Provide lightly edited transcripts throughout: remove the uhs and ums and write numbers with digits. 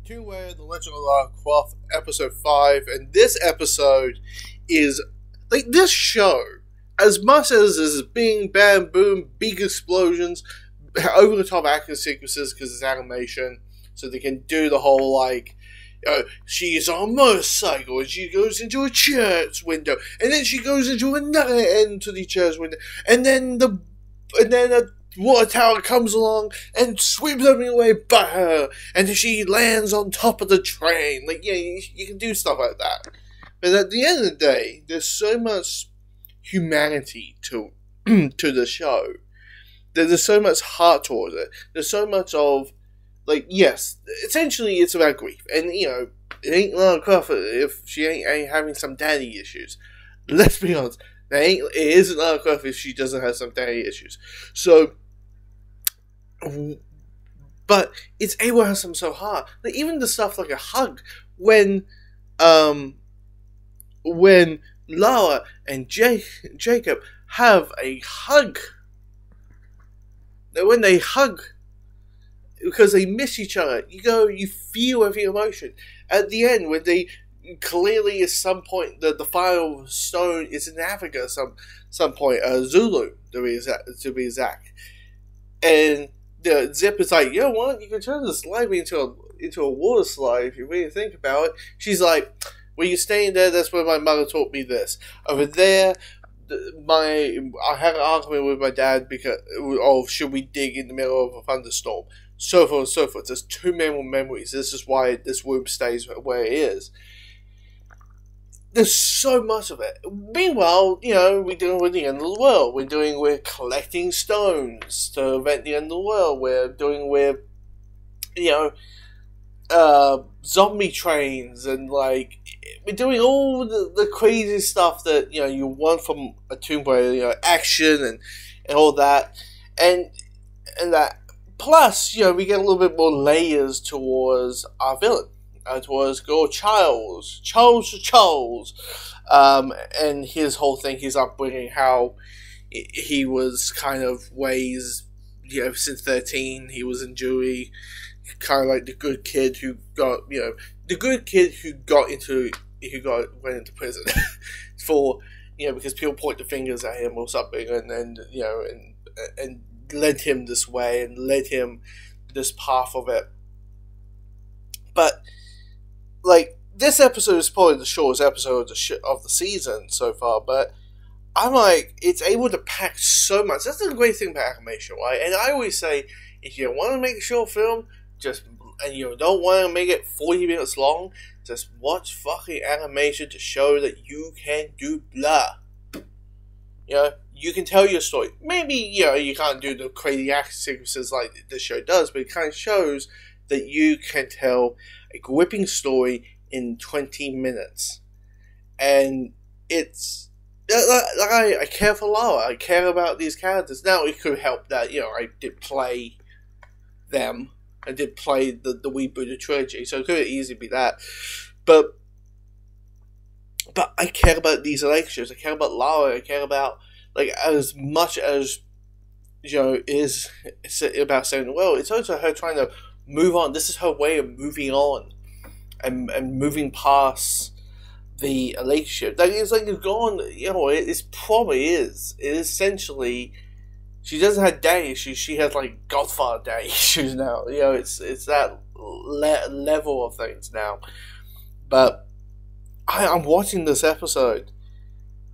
Toonware, The Legend of Lara Croft, episode 5, and this episode is, like, this show, as much as is bing, bam, boom, big explosions, over-the-top action sequences because it's animation, so they can do the whole, like, she's on a motorcycle, and she goes into a church window, and then she goes into another end to the church window, and then a water tower comes along and sweeps everything away but her, and then she lands on top of the train. Like, yeah, you can do stuff like that. But at the end of the day, there's so much humanity to the show. There's so much heart towards it. There's so much of, like, yes, essentially it's about grief. And, you know, it ain't Lara Croft if she ain't having some daddy issues. Let's be honest. It isn't Lara Croft if she doesn't have some daddy issues. So, but it's able to have some so hard. Like, even the stuff like a hug, when Lara and Jacob have a hug, when they hug, because they miss each other, you feel every emotion. At the end, when they clearly at some point the final stone is in Africa some point, Zulu to be exact, and the Zip is like, you know what, you can turn this slide into a water slide if you really think about it. She's like, when you're staying there, that's where my mother taught me this. Over there, I had an argument with my dad because should we dig in the middle of a thunderstorm, so forth and so forth. There's too many memories. This is why this room stays where it is. There's so much of it. Meanwhile, you know, we're dealing with the end of the world. We're collecting stones to prevent the end of the world. We're doing with, you know, zombie trains, and, like, we're doing all the crazy stuff that, you know, you want from a Tomb Raider, you know, action and all that, and that. Plus, you know, we get a little bit more layers towards our villain. Towards Charles, and his whole thing, his upbringing, how he was kind of raised, you know, since 13, he was in Dewey, kind of like the good kid who got, you know, went into prison for, you know, because people point the fingers at him or something, and you know, and led him this way, and led him this path of it. But, like, this episode is probably the shortest episode of the season so far, but I'm like, it's able to pack so much. That's the great thing about animation, right? And I always say, if you want to make a short film, and you don't want to make it 40 minutes long, just watch fucking animation to show that you can do blah. You know, you can tell your story. Maybe, you know, you can't do the crazy action sequences like this show does, but it kind of shows that you can tell a gripping story in 20 minutes. And it's, like, I care for Lara, I care about these characters. Now, it could help that, you know, I did play them, I did play the rebooted trilogy, so it could easily be that. But I care about these relationships, I care about Lara, I care about, like, as much as, you know, it's about saving the world, it's also her trying to move on. This is her way of moving on and moving past the relationship. Like, it's like it's gone, you know, it probably is. It is essentially, she doesn't have daddy issues, she has, like, Godfather daddy issues now. You know, it's that level of things now. But I'm watching this episode,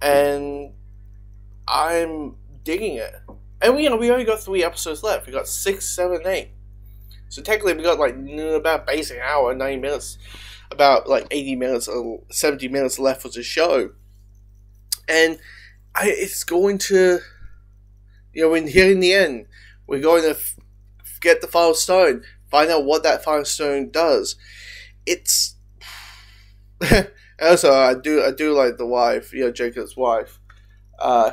and I'm digging it. And, you know, we only got 3 episodes left. We got 6, 7, 8. So technically we got, like, about basic hour, 90 minutes, about, like, 80 minutes or 70 minutes left of the show. And it's going to, you know, here in the end, we're going to get the final stone, find out what that final stone does. It's, also, I do like the wife, you know, Jacob's wife,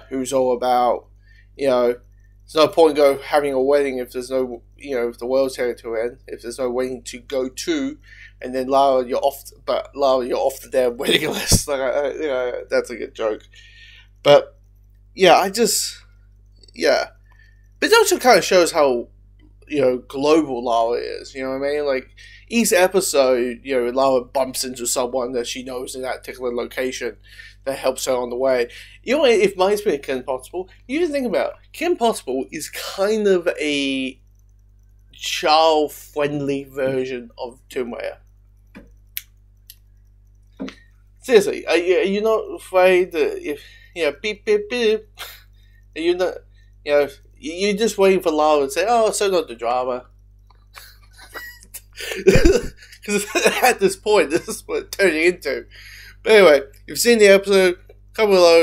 who's all about, you know, there's no point in having a wedding if there's no, you know, if the world's heading to end, if there's no wedding to go to, and then Lara, you're off the damn wedding list. Like, you know, that's a good joke. But yeah, but it also kind of shows how, you know, global Lara is. You know what I mean? Like, each episode, Lara bumps into someone that she knows in that particular location that helps her on the way. You know, it reminds me of Kim Possible. You can think about it. Kim Possible is kind of a child-friendly version of Tomb Raider. Seriously, are you not afraid that if beep beep beep, you're not, you're just waiting for Lara to say, "Oh, so not the drama," because at this point, this is what it's turning into. But anyway, if you've seen the episode, comment below.